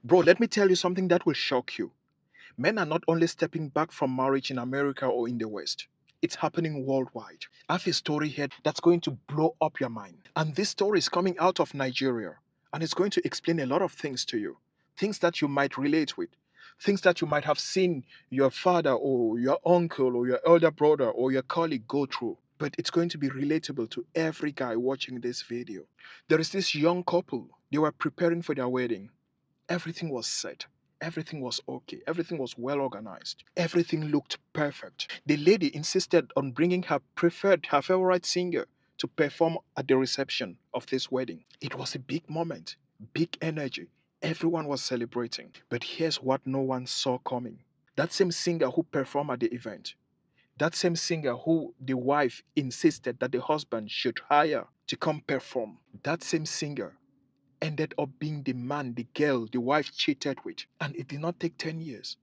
Bro, let me tell you something that will shock you. Men are not only stepping back from marriage in America or in the West, it's happening worldwide. I have a story here that's going to blow up your mind. And this story is coming out of Nigeria. And it's going to explain a lot of things to you. Things that you might relate with. Things that you might have seen your father or your uncle or your elder brother or your colleague go through. But it's going to be relatable to every guy watching this video. There is this young couple. They were preparing for their wedding. Everything was set. Everything was okay. Everything was well organized. Everything looked perfect. The lady insisted on bringing her favorite singer to perform at the reception of this wedding. It was a big moment, big energy. Everyone was celebrating. But here's what no one saw coming. That same singer who performed at the event, that same singer who the wife insisted that the husband should hire to come perform, that same singer ended up being the man the girl, the wife cheated with. And it did not take 10 years.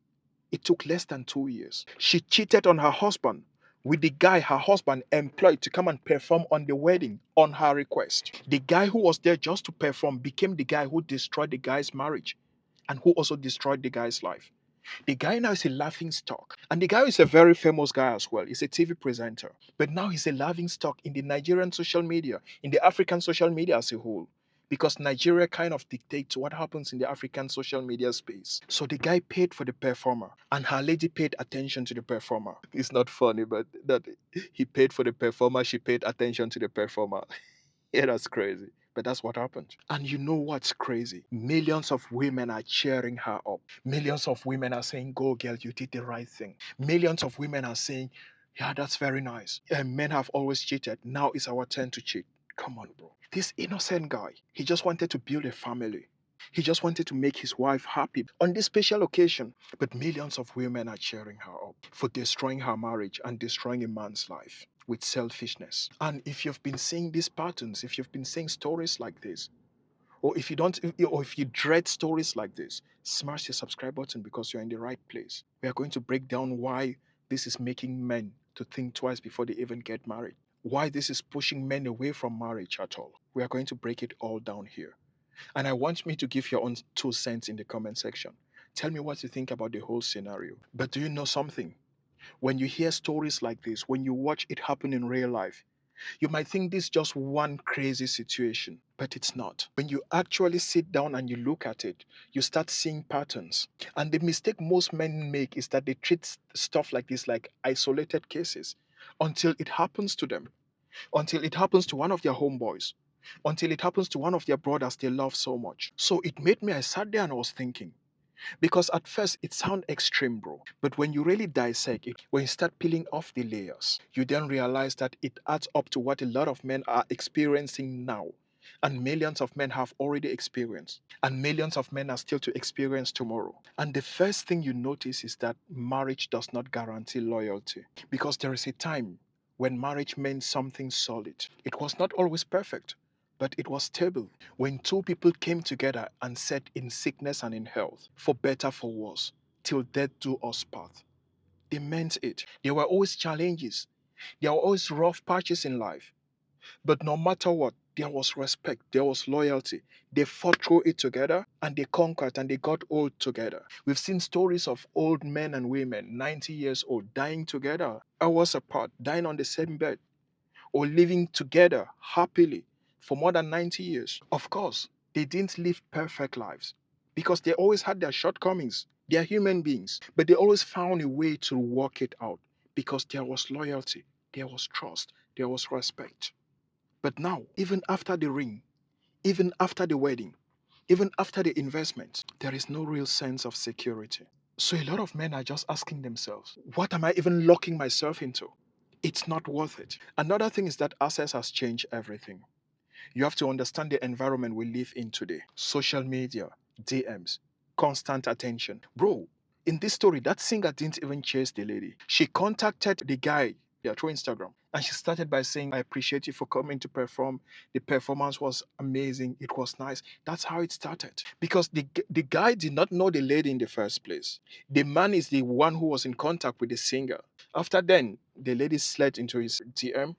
It took less than 2 years. She cheated on her husband with the guy her husband employed to come and perform on the wedding on her request. The guy who was there just to perform became the guy who destroyed the guy's marriage and who also destroyed the guy's life. The guy now is a laughing stock. And the guy is a very famous guy as well. He's a TV presenter. But now he's a laughing stock in the Nigerian social media, in the African social media as a whole. Because Nigeria kind of dictates what happens in the African social media space. So the guy paid for the performer, and her lady paid attention to the performer. It's not funny, but that he paid for the performer, she paid attention to the performer. Yeah, that's crazy. But that's what happened. And you know what's crazy? Millions of women are cheering her up. Millions of women are saying, "Go, girl, you did the right thing." Millions of women are saying, "Yeah, that's very nice. And men have always cheated. Now it's our turn to cheat." Come on, bro. This innocent guy, he just wanted to build a family. He just wanted to make his wife happy on this special occasion. But millions of women are cheering her up for destroying her marriage and destroying a man's life with selfishness. And if you've been seeing these patterns, if you've been seeing stories like this, or if you don't, or if you dread stories like this, smash the subscribe button because you're in the right place. We are going to break down why this is making men to think twice before they even get married. Why this is pushing men away from marriage at all. We are going to break it all down here. And I want me to give your own 2 cents in the comment section. Tell me what you think about the whole scenario. But do you know something? When you hear stories like this, when you watch it happen in real life, you might think this is just one crazy situation, but it's not. When you actually sit down and you look at it, you start seeing patterns. And the mistake most men make is that they treat stuff like this like isolated cases until it happens to them, until it happens to one of their homeboys, until it happens to one of their brothers they love so much. So it made me, I sat there and I was thinking, because at first it sounds extreme, bro. But when you really dissect it, when you start peeling off the layers, you then realize that it adds up to what a lot of men are experiencing now. And millions of men have already experienced. And millions of men are still to experience tomorrow. And the first thing you notice is that marriage does not guarantee loyalty. Because there is a time when marriage meant something solid. It was not always perfect, but it was stable. When two people came together and said, "In sickness and in health, for better, for worse, till death do us part," they meant it. There were always challenges, there were always rough patches in life. But no matter what, there was respect, there was loyalty. They fought through it together and they conquered and they got old together. We've seen stories of old men and women, 90 years old, dying together, hours apart, dying on the same bed, or living together happily for more than 90 years. Of course, they didn't live perfect lives because they always had their shortcomings. They are human beings, but they always found a way to work it out because there was loyalty, there was trust, there was respect. But now, even after the ring, even after the wedding, even after the investment, there is no real sense of security. So a lot of men are just asking themselves, what am I even locking myself into? It's not worth it. Another thing is that access has changed everything. You have to understand the environment we live in today. Social media, DMs, constant attention. Bro, in this story, that singer didn't even chase the lady. She contacted the guy, yeah, through Instagram. And she started by saying, "I appreciate you for coming to perform. The performance was amazing. It was nice." That's how it started. Because the guy did not know the lady in the first place. The man is the one who was in contact with the singer. After then, the lady slid into his DM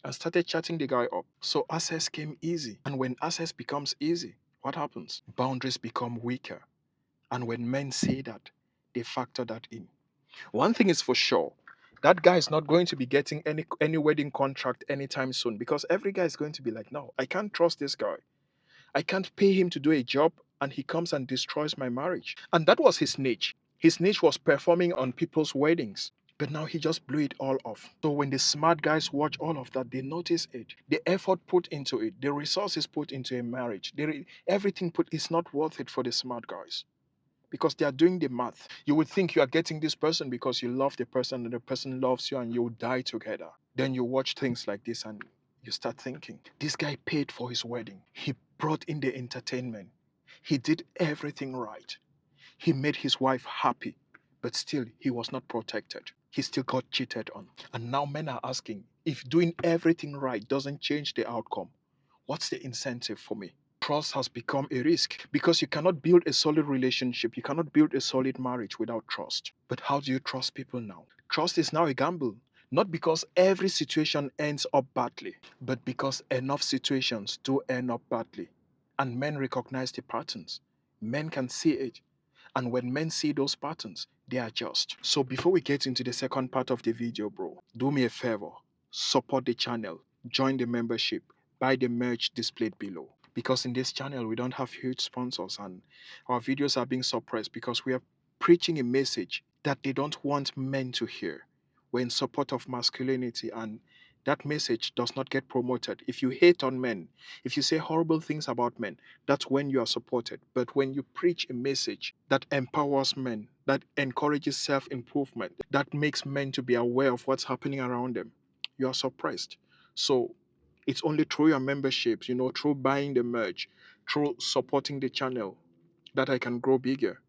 and started chatting the guy up. So access came easy. And when access becomes easy, what happens? Boundaries become weaker. And when men say that, they factor that in. One thing is for sure, that guy is not going to be getting any wedding contract anytime soon, because every guy is going to be like, no, I can't trust this guy. I can't pay him to do a job and he comes and destroys my marriage. And that was his niche. His niche was performing on people's weddings. But now he just blew it all off. So when the smart guys watch all of that, they notice it. The effort put into it, the resources put into a marriage, everything put is not worth it for the smart guys. Because they are doing the math. You would think you are getting this person because you love the person and the person loves you and you will die together. Then you watch things like this and you start thinking, this guy paid for his wedding. He brought in the entertainment. He did everything right. He made his wife happy, but still he was not protected. He still got cheated on. And now men are asking, if doing everything right doesn't change the outcome, what's the incentive for me? Trust has become a risk because you cannot build a solid relationship, you cannot build a solid marriage without trust. But how do you trust people now? Trust is now a gamble. Not because every situation ends up badly, but because enough situations do end up badly. And men recognize the patterns. Men can see it. And when men see those patterns, they adjust. So before we get into the second part of the video, bro, do me a favor. Support the channel. Join the membership. Buy the merch displayed below. Because in this channel, we don't have huge sponsors and our videos are being suppressed because we are preaching a message that they don't want men to hear. We're in support of masculinity and that message does not get promoted. If you hate on men, if you say horrible things about men, that's when you are supported. But when you preach a message that empowers men, that encourages self improvement, that makes men to be aware of what's happening around them, you are suppressed. So it's only through your memberships, through buying the merch, through supporting the channel that I can grow bigger.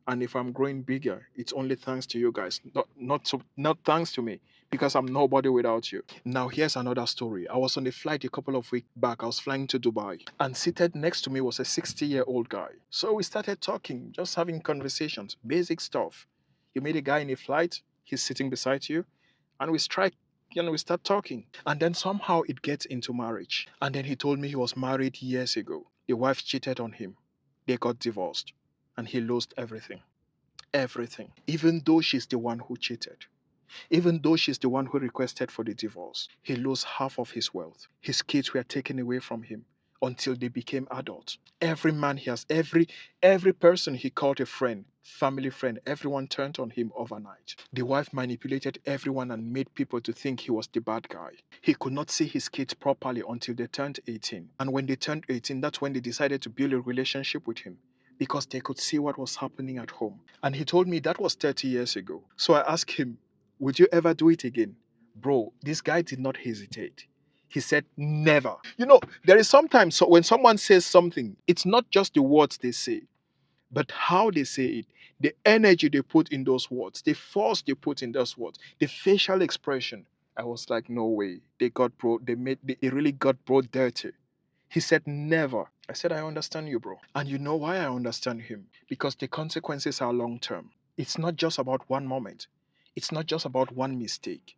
And if I'm growing bigger, it's only thanks to you guys, not thanks to me, because I'm nobody without you. Now here's another story. I was on a flight a couple of weeks back. I was flying to Dubai, and seated next to me was a 60-year-old guy. So we started talking, just having conversations, basic stuff. You meet a guy in a flight, he's sitting beside you, and we start talking. And then somehow it gets into marriage. And then he told me he was married years ago. The wife cheated on him. They got divorced and he lost everything. Everything. Even though she's the one who cheated. Even though she's the one who requested for the divorce. He lost half of his wealth. His kids were taken away from him until they became adults. Every man he has, every person he called a friend, family friend, everyone turned on him overnight. The wife manipulated everyone and made people to think he was the bad guy. He could not see his kids properly until they turned 18. And when they turned 18, that's when they decided to build a relationship with him because they could see what was happening at home. And he told me that was 30 years ago. So I asked him, would you ever do it again? Bro, this guy did not hesitate. He said, never. There is sometimes so when someone says something, it's not just the words they say, but how they say it, the energy they put in those words, the force they put in those words, the facial expression. I was like, no way. They really got bro dirty. He said, never. I said, I understand you, bro. And you know why I understand him? Because the consequences are long term. It's not just about one moment. It's not just about one mistake.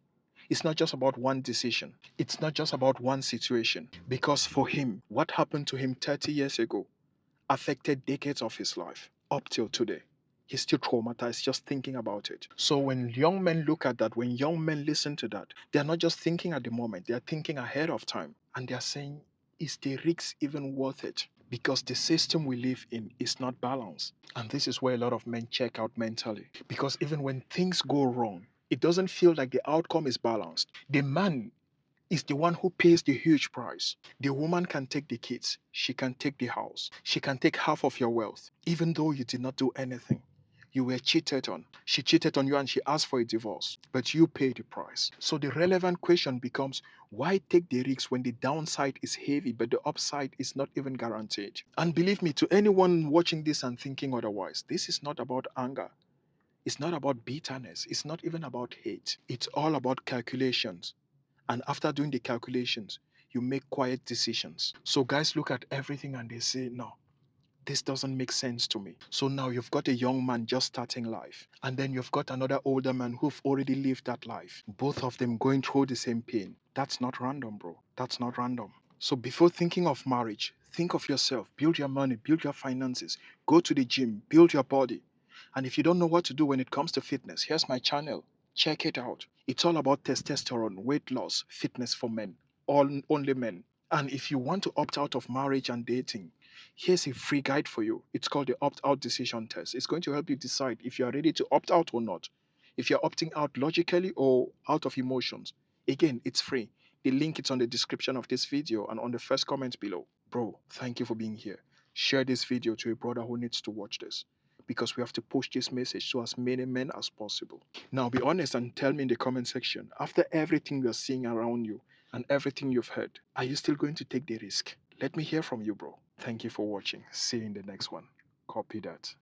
It's not just about one decision. It's not just about one situation. Because for him, what happened to him 30 years ago affected decades of his life up till today. He's still traumatized just thinking about it. So when young men look at that, when young men listen to that, they're not just thinking at the moment, they're thinking ahead of time. And they're saying, is the risk even worth it? Because the system we live in is not balanced. And this is where a lot of men check out mentally. Because even when things go wrong, it doesn't feel like the outcome is balanced. The man is the one who pays the huge price. The woman can take the kids, she can take the house, she can take half of your wealth, even though you did not do anything. You were cheated on. She cheated on you and she asked for a divorce, but you paid the price. So the relevant question becomes, why take the risks when the downside is heavy, but the upside is not even guaranteed? And believe me, to anyone watching this and thinking otherwise, this is not about anger. It's not about bitterness. It's not even about hate. It's all about calculations. And after doing the calculations, you make quiet decisions. So guys look at everything and they say, no, this doesn't make sense to me. So now you've got a young man just starting life. And then you've got another older man who've already lived that life. Both of them going through the same pain. That's not random, bro. That's not random. So before thinking of marriage, Think of yourself, build your money, build your finances, go to the gym, build your body. And if you don't know what to do when it comes to fitness, here's my channel. Check it out. It's all about testosterone, weight loss, fitness for men, all only men. And if you want to opt out of marriage and dating, here's a free guide for you. It's called the opt out decision test. It's going to help you decide if you are ready to opt out or not. If you're opting out logically or out of emotions. Again, it's free. The link is on the description of this video and on the first comment below. Bro, thank you for being here. Share this video to a brother who needs to watch this because we have to push this message to as many men as possible. Now, be honest and tell me in the comment section, after everything you're seeing around you and everything you've heard, are you still going to take the risk? Let me hear from you, bro. Thank you for watching. See you in the next one. Copy that.